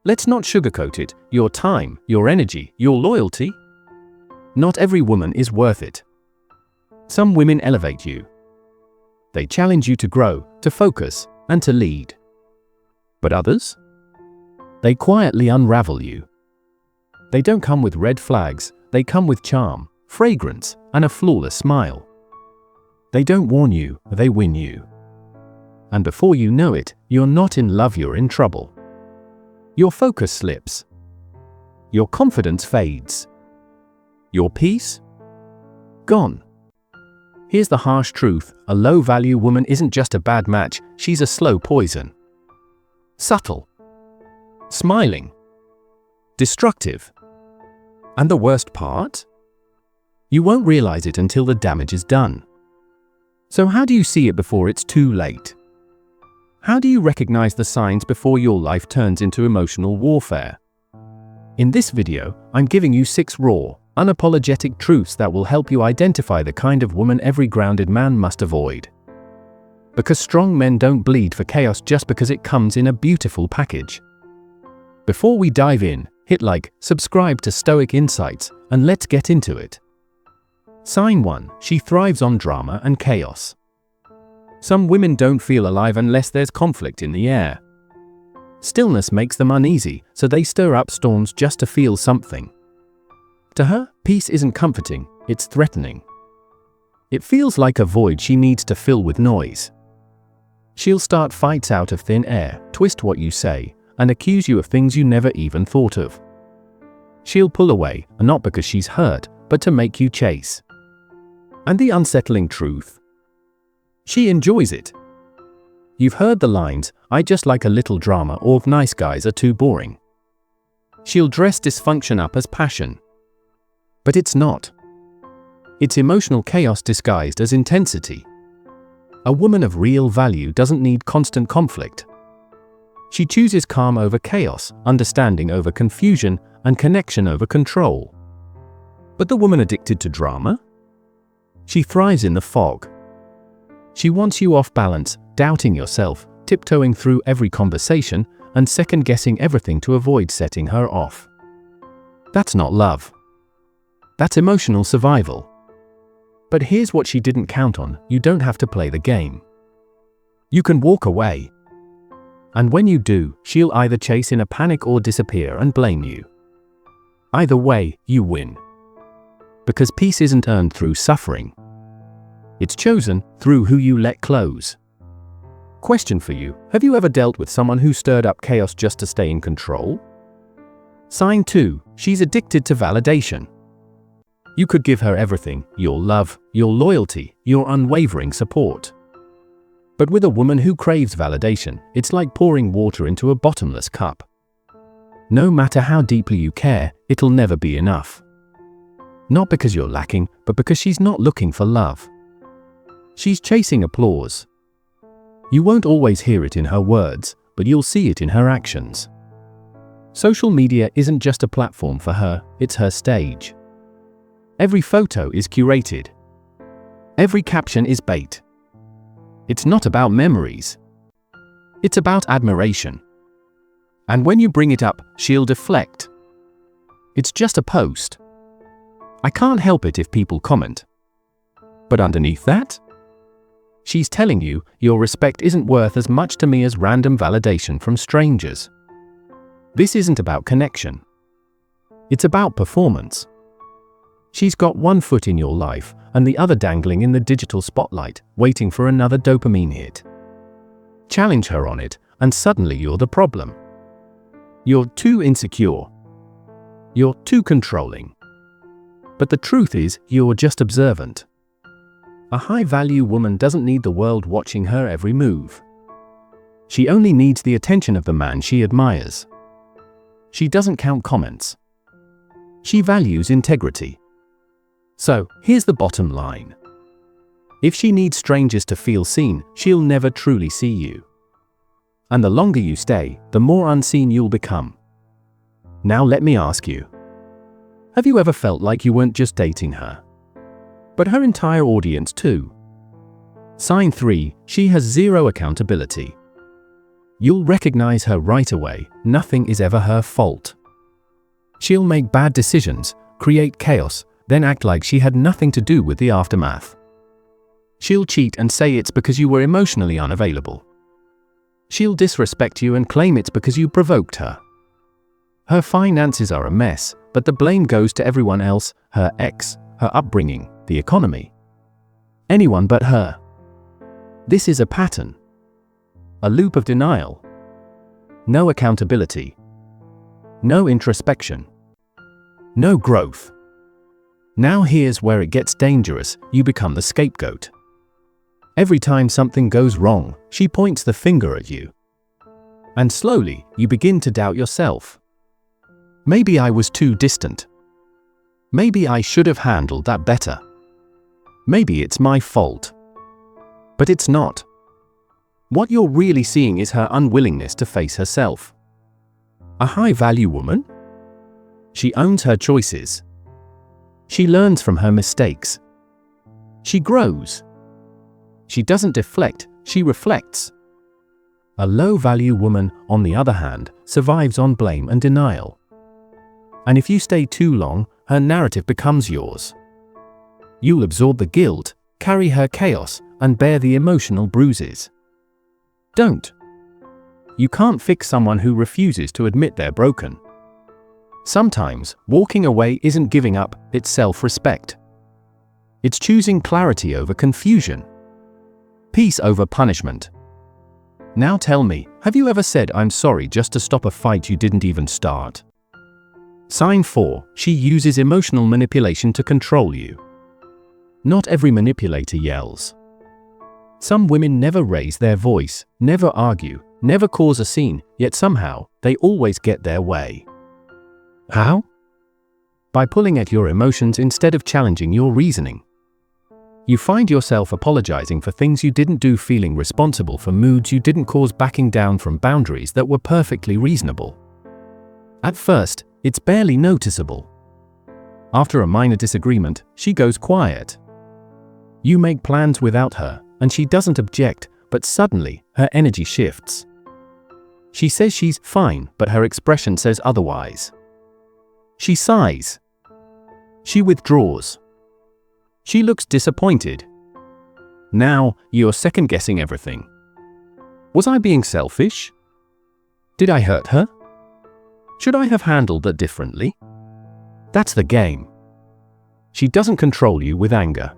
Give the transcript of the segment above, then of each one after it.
Let's not sugarcoat it, your time, your energy, your loyalty. Not every woman is worth it. Some women elevate you. They challenge you to grow, to focus, and to lead. But others? They quietly unravel you. They don't come with red flags, they come with charm, fragrance, and a flawless smile. They don't warn you, they win you. And before you know it, you're not in love, you're in trouble. Your focus slips. Your confidence fades. Your peace? Gone. Here's the harsh truth, a low-value woman isn't just a bad match, she's a slow poison. Subtle. Smiling. Destructive. And the worst part? You won't realize it until the damage is done. So how do you see it before it's too late? How do you recognize the signs before your life turns into emotional warfare? In this video, I'm giving you 6 raw, unapologetic truths that will help you identify the kind of woman every grounded man must avoid. Because strong men don't bleed for chaos just because it comes in a beautiful package. Before we dive in, hit like, subscribe to Stoic Insights, and let's get into it. Sign 1, she thrives on drama and chaos. Some women don't feel alive unless there's conflict in the air. Stillness makes them uneasy, so they stir up storms just to feel something. To her, peace isn't comforting, it's threatening. It feels like a void she needs to fill with noise. She'll start fights out of thin air, twist what you say, and accuse you of things you never even thought of. She'll pull away, not because she's hurt, but to make you chase. And the unsettling truth? She enjoys it. You've heard the lines, "I just like a little drama," or "nice guys are too boring." She'll dress dysfunction up as passion. But it's not. It's emotional chaos disguised as intensity. A woman of real value doesn't need constant conflict. She chooses calm over chaos, understanding over confusion, and connection over control. But the woman addicted to drama? She thrives in the fog. She wants you off balance, doubting yourself, tiptoeing through every conversation, and second-guessing everything to avoid setting her off. That's not love. That's emotional survival. But here's what she didn't count on, you don't have to play the game. You can walk away. And when you do, she'll either chase in a panic or disappear and blame you. Either way, you win. Because peace isn't earned through suffering. It's chosen through who you let close. Question for you, have you ever dealt with someone who stirred up chaos just to stay in control? Sign 2, she's addicted to validation. You could give her everything, your love, your loyalty, your unwavering support. But with a woman who craves validation, it's like pouring water into a bottomless cup. No matter how deeply you care, it'll never be enough. Not because you're lacking, but because she's not looking for love. She's chasing applause. You won't always hear it in her words, but you'll see it in her actions. Social media isn't just a platform for her, it's her stage. Every photo is curated. Every caption is bait. It's not about memories. It's about admiration. And when you bring it up, she'll deflect. It's just a post. I can't help it if people comment. But underneath that? She's telling you, your respect isn't worth as much to me as random validation from strangers. This isn't about connection. It's about performance. She's got one foot in your life, and the other dangling in the digital spotlight, waiting for another dopamine hit. Challenge her on it, and suddenly you're the problem. You're too insecure. You're too controlling. But the truth is, you're just observant. A high-value woman doesn't need the world watching her every move. She only needs the attention of the man she admires. She doesn't count comments. She values integrity. So, here's the bottom line. If she needs strangers to feel seen, she'll never truly see you. And the longer you stay, the more unseen you'll become. Now let me ask you. Have you ever felt like you weren't just dating her, but her entire audience too? Sign 3, she has zero accountability. You'll recognize her right away. Nothing is ever her fault. She'll make bad decisions, create chaos, then act like she had nothing to do with the aftermath. She'll cheat and say it's because you were emotionally unavailable. She'll disrespect you and claim it's because you provoked her. Her finances are a mess, but the blame goes to everyone else, her ex, her upbringing, the economy. Anyone but her. This is a pattern. A loop of denial. No accountability. No introspection. No growth. Now here's where it gets dangerous. You become the scapegoat. Every time something goes wrong, she points the finger at you. And slowly, you begin to doubt yourself. Maybe I was too distant. Maybe I should have handled that better. Maybe it's my fault. But it's not. What you're really seeing is her unwillingness to face herself. A high-value woman? She owns her choices. She learns from her mistakes. She grows. She doesn't deflect, she reflects. A low-value woman, on the other hand, survives on blame and denial. And if you stay too long, her narrative becomes yours. You'll absorb the guilt, carry her chaos, and bear the emotional bruises. Don't. You can't fix someone who refuses to admit they're broken. Sometimes, walking away isn't giving up, it's self-respect. It's choosing clarity over confusion. Peace over punishment. Now tell me, have you ever said I'm sorry just to stop a fight you didn't even start? Sign 4. She uses emotional manipulation to control you. Not every manipulator yells. Some women never raise their voice, never argue, never cause a scene, yet somehow, they always get their way. How? By pulling at your emotions instead of challenging your reasoning. You find yourself apologizing for things you didn't do, feeling responsible for moods you didn't cause, backing down from boundaries that were perfectly reasonable. At first, it's barely noticeable. After a minor disagreement, she goes quiet. You make plans without her, and she doesn't object, but suddenly, her energy shifts. She says she's fine, but her expression says otherwise. She sighs. She withdraws. She looks disappointed. Now, you're second-guessing everything. Was I being selfish? Did I hurt her? Should I have handled that differently? That's the game. She doesn't control you with anger.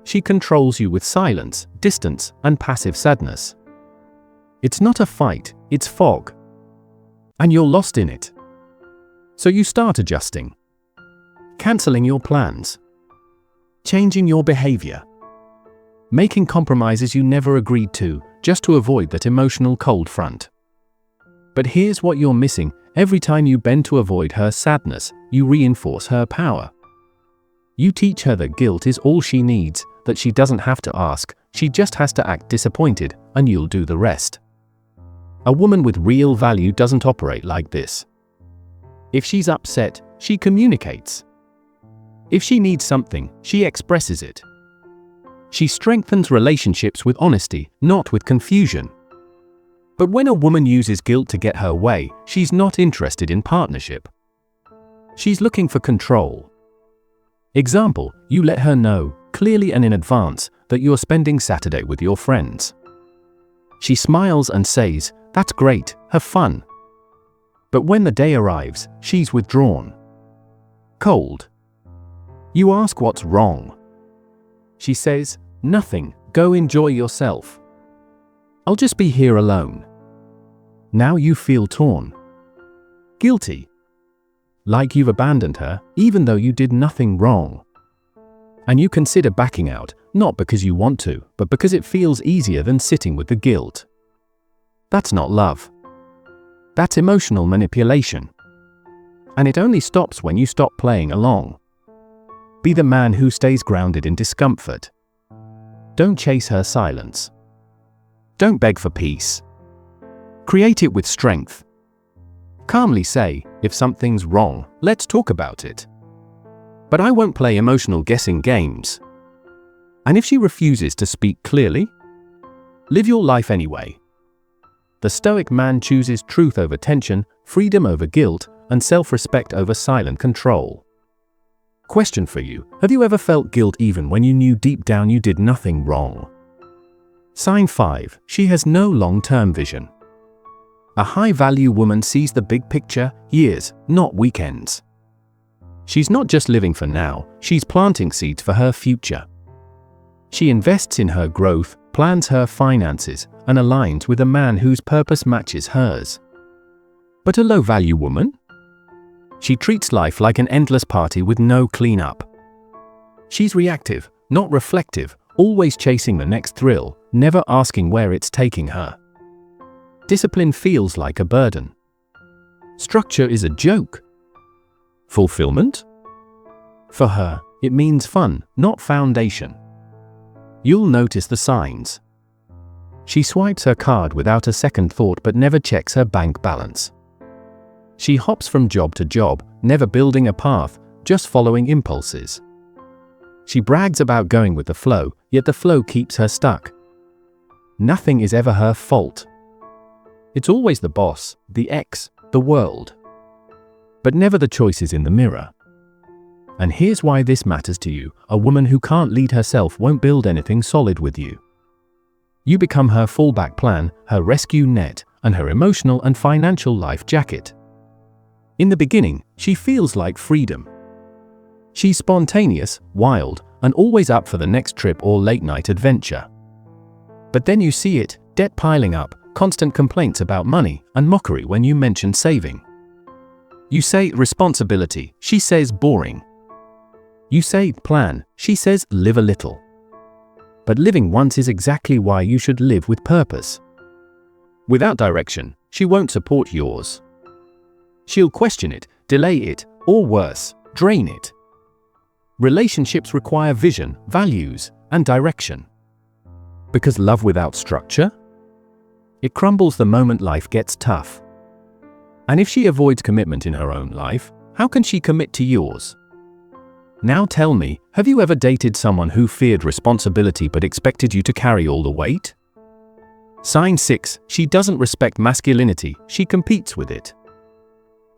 She controls you with silence, distance, and passive sadness. It's not a fight, it's fog. And you're lost in it. So you start adjusting. Canceling your plans. Changing your behavior. Making compromises you never agreed to, just to avoid that emotional cold front. But here's what you're missing. Every time you bend to avoid her sadness, you reinforce her power. You teach her that guilt is all she needs, that she doesn't have to ask, she just has to act disappointed, and you'll do the rest. A woman with real value doesn't operate like this. If she's upset, she communicates. If she needs something, she expresses it. She strengthens relationships with honesty, not with confusion. But when a woman uses guilt to get her way, she's not interested in partnership. She's looking for control. Example, you let her know, clearly and in advance, that you're spending Saturday with your friends. She smiles and says, "That's great, have fun." But when the day arrives, she's withdrawn. Cold. You ask what's wrong. She says, "Nothing, go enjoy yourself. I'll just be here alone." Now you feel torn. Guilty. Like you've abandoned her, even though you did nothing wrong. And you consider backing out, not because you want to, but because it feels easier than sitting with the guilt. That's not love. That's emotional manipulation. And it only stops when you stop playing along. Be the man who stays grounded in discomfort. Don't chase her silence. Don't beg for peace. Create it with strength. Calmly say, "If something's wrong, let's talk about it. But I won't play emotional guessing games." And if she refuses to speak clearly, live your life anyway. the Stoic man chooses truth over tension, freedom over guilt, and self-respect over silent control. Question for you: have you ever felt guilt even when you knew deep down you did nothing wrong? Sign 5. She has no long-term vision. A high-value woman sees the big picture, years, not weekends. She's not just living for now, she's planting seeds for her future. She invests in her growth, plans her finances, and aligns with a man whose purpose matches hers. But a low-value woman? She treats life like an endless party with no cleanup. She's reactive, not reflective, always chasing the next thrill, never asking where it's taking her. Discipline feels like a burden. Structure is a joke. Fulfillment? For her, it means fun, not foundation. You'll notice the signs. She swipes her card without a second thought but never checks her bank balance. She hops from job to job, never building a path, just following impulses. She brags about going with the flow, yet the flow keeps her stuck. Nothing is ever her fault. It's always the boss, the ex, the world. But never the choices in the mirror. And here's why this matters to you: a woman who can't lead herself won't build anything solid with you. You become her fallback plan, her rescue net, and her emotional and financial life jacket. In the beginning, she feels like freedom. She's spontaneous, wild, and always up for the next trip or late-night adventure. But then you see it, debt piling up, constant complaints about money, and mockery when you mention saving. You say responsibility, she says boring. You say plan, she says live a little. But living once is exactly why you should live with purpose. Without direction, she won't support yours. She'll question it, delay it, or worse, drain it. Relationships require vision, values, and direction. Because love without structure? It crumbles the moment life gets tough. And if she avoids commitment in her own life, how can she commit to yours? Now tell me, have you ever dated someone who feared responsibility but expected you to carry all the weight? Sign 6. She doesn't respect masculinity, she competes with it.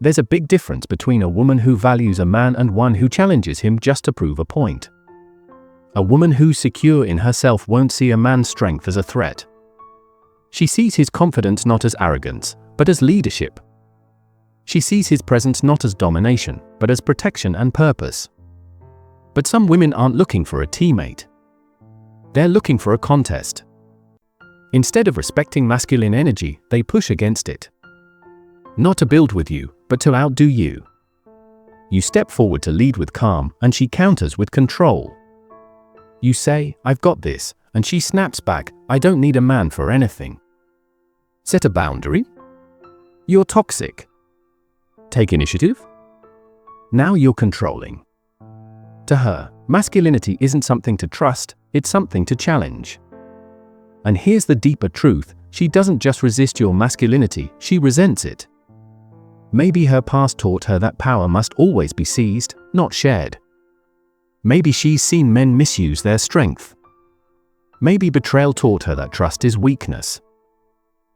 There's a big difference between a woman who values a man and one who challenges him just to prove a point. A woman who's secure in herself won't see a man's strength as a threat. She sees his confidence not as arrogance, but as leadership. She sees his presence not as domination, but as protection and purpose. But some women aren't looking for a teammate. They're looking for a contest. Instead of respecting masculine energy, they push against it. Not to build with you, but to outdo you. You step forward to lead with calm, and she counters with control. You say, "I've got this," and she snaps back, "I don't need a man for anything." Set a boundary? You're toxic. Take initiative? Now you're controlling. To her, masculinity isn't something to trust, it's something to challenge. And here's the deeper truth: she doesn't just resist your masculinity, she resents it. Maybe her past taught her that power must always be seized, not shared. Maybe she's seen men misuse their strength. Maybe betrayal taught her that trust is weakness.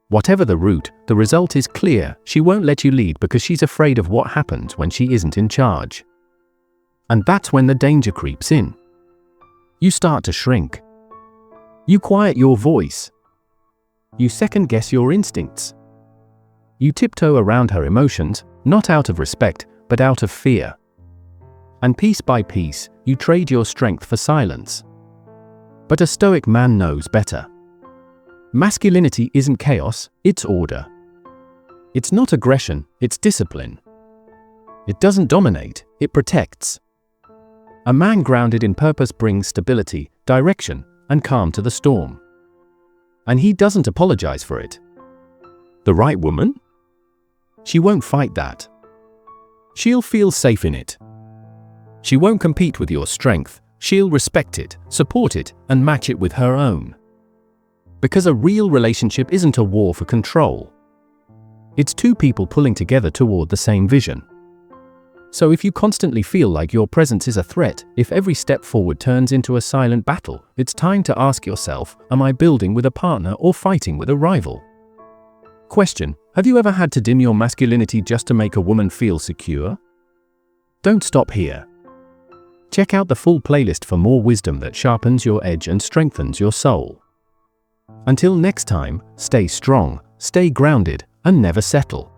Whatever the root, the result is clear: she won't let you lead because she's afraid of what happens when she isn't in charge. And that's when the danger creeps in. You start to shrink. You quiet your voice. You second-guess your instincts. You tiptoe around her emotions, not out of respect, but out of fear. And piece by piece, you trade your strength for silence. But a Stoic man knows better. Masculinity isn't chaos, it's order. It's not aggression, it's discipline. It doesn't dominate, it protects. A man grounded in purpose brings stability, direction, and calm to the storm. And he doesn't apologize for it. The right woman? She won't fight that. She'll feel safe in it. She won't compete with your strength, she'll respect it, support it, and match it with her own. Because a real relationship isn't a war for control. It's two people pulling together toward the same vision. So if you constantly feel like your presence is a threat, if every step forward turns into a silent battle, it's time to ask yourself, am I building with a partner or fighting with a rival? Question: have you ever had to dim your masculinity just to make a woman feel secure? Don't stop here. Check out the full playlist for more wisdom that sharpens your edge and strengthens your soul. Until next time, stay strong, stay grounded, and never settle.